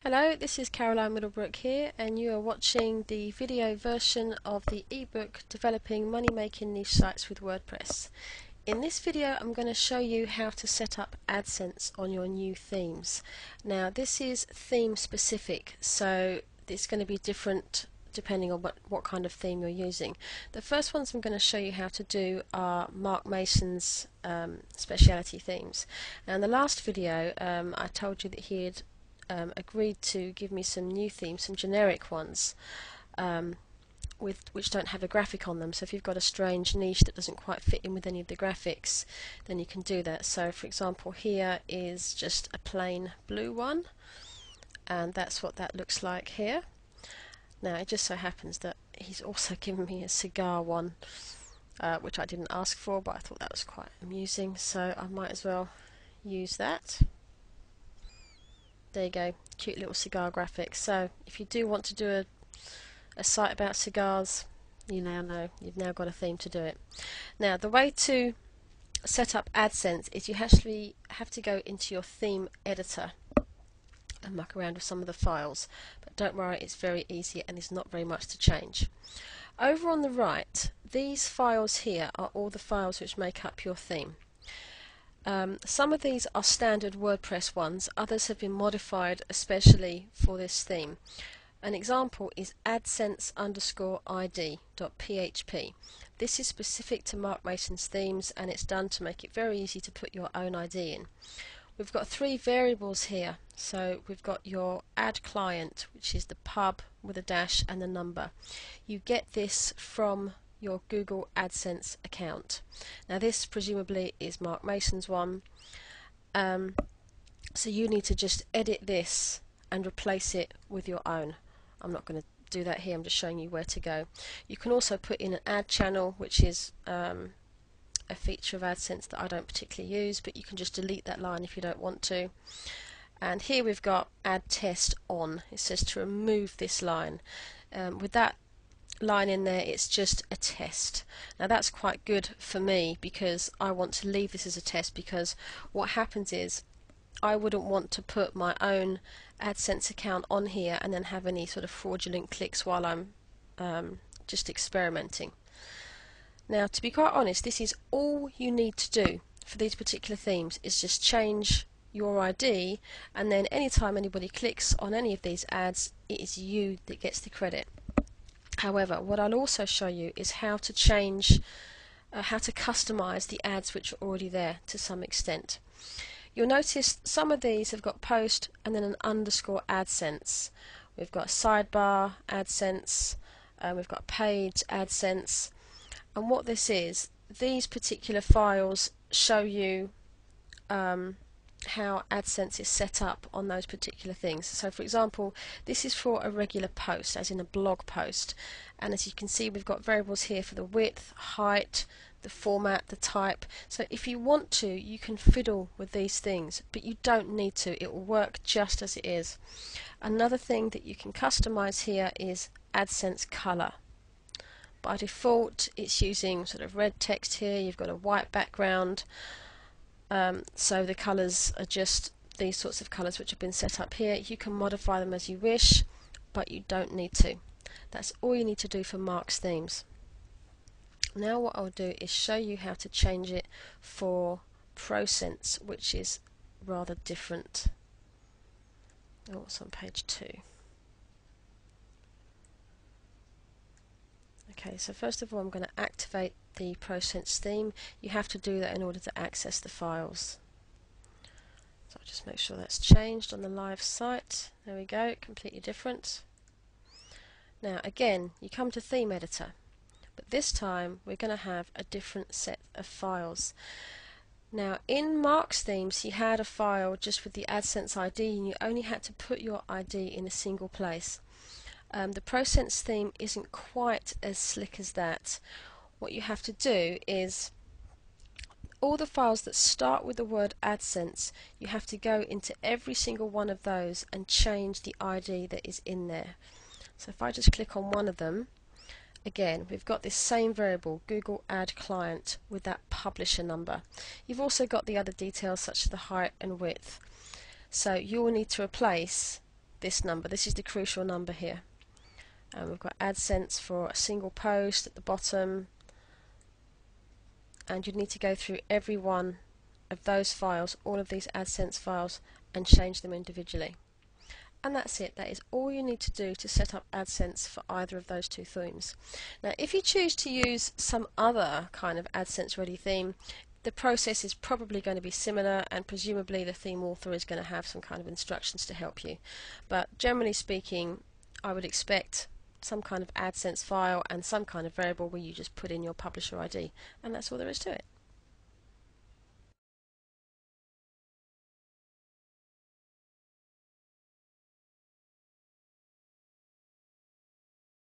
Hello, this is Caroline Middlebrook here, and you are watching the video version of the ebook Developing Money-Making Niche Sites with WordPress. In this video I'm going to show you how to set up Adsense on your new themes. Now this is theme specific, so it's going to be different depending on what kind of theme you're using. The first ones I'm going to show you how to do are Mark Mason's speciality themes. Now in the last video I told you that he had agreed to give me some new themes, some generic ones which don't have a graphic on them. So if you've got a strange niche that doesn't quite fit in with any of the graphics, then you can do that. So for example, here is just a plain blue one, and that's what that looks like here. Now it just so happens that he's also given me a cigar one, which I didn't ask for, but I thought that was quite amusing, so I might as well use that. There you go, cute little cigar graphics. So if you do want to do a site about cigars, you now know, you've now got a theme to do it. Now the way to set up Adsense is you actually have to go into your theme editor and muck around with some of the files, but don't worry, it's very easy and there's not very much to change. Over on the right, these files here are all the files which make up your theme. Some of these are standard WordPress ones, others have been modified especially for this theme. An example is adsense_id.php. This is specific to Mark Mason's themes, and it's done to make it very easy to put your own ID in. We've got three variables here. So we've got your add client, which is the pub with a dash and the number. You get this from your Google AdSense account. Now this presumably is Mark Mason's one, so you need to just edit this and replace it with your own. I'm not going to do that here, I'm just showing you where to go. You can also put in an ad channel, which is a feature of AdSense that I don't particularly use, but you can just delete that line if you don't want to. And here we've got add test on. It says to remove this line. With that line in there, it's just a test. Now that's quite good for me because I want to leave this as a test, because what happens is I wouldn't want to put my own AdSense account on here and then have any sort of fraudulent clicks while I'm just experimenting. Now to be quite honest, this is all you need to do for these particular themes, is just change your ID, and then anytime anybody clicks on any of these ads, it is you that gets the credit. However, what I'll also show you is how to change, how to customize the ads which are already there to some extent. You'll notice some of these have got post and then an underscore AdSense. We've got sidebar AdSense, we've got page AdSense, and what this is, these particular files show you how AdSense is set up on those particular things. So for example, this is for a regular post, as in a blog post, and as you can see we've got variables here for the width, height, the format, the type. So if you want to, you can fiddle with these things, but you don't need to. It will work just as it is. Another thing that you can customize here is AdSense color. By default it's using sort of red text here, you've got a white background. So the colours are just these sorts of colours which have been set up here. You can modify them as you wish, but you don't need to. That's all you need to do for Mark's themes. Now what I'll do is show you how to change it for ProSense, which is rather different. Oh, it's on page 2. Okay, so first of all I'm going to activate the ProSense theme. You have to do that in order to access the files. So I'll just make sure that's changed on the live site. There we go, completely different. Now again, you come to Theme Editor, but this time we're going to have a different set of files. Now in Mark's themes he had a file just with the AdSense ID, and you only had to put your ID in a single place. The ProSense theme isn't quite as slick as that. What you have to do is all the files that start with the word AdSense, you have to go into every single one of those and change the ID that is in there. So if I just click on one of them, again we've got this same variable, Google Ad Client, with that publisher number. You've also got the other details such as the height and width. So you will need to replace this number. This is the crucial number here. And we've got Adsense for a single post at the bottom, and you'd need to go through every one of those files, all of these Adsense files, and change them individually. And that's it. That is all you need to do to set up Adsense for either of those two themes. Now, if you choose to use some other kind of Adsense ready theme, the process is probably going to be similar, and presumably the theme author is going to have some kind of instructions to help you. But generally speaking, I would expect some kind of Adsense file and some kind of variable where you just put in your publisher ID, and that's all there is to it.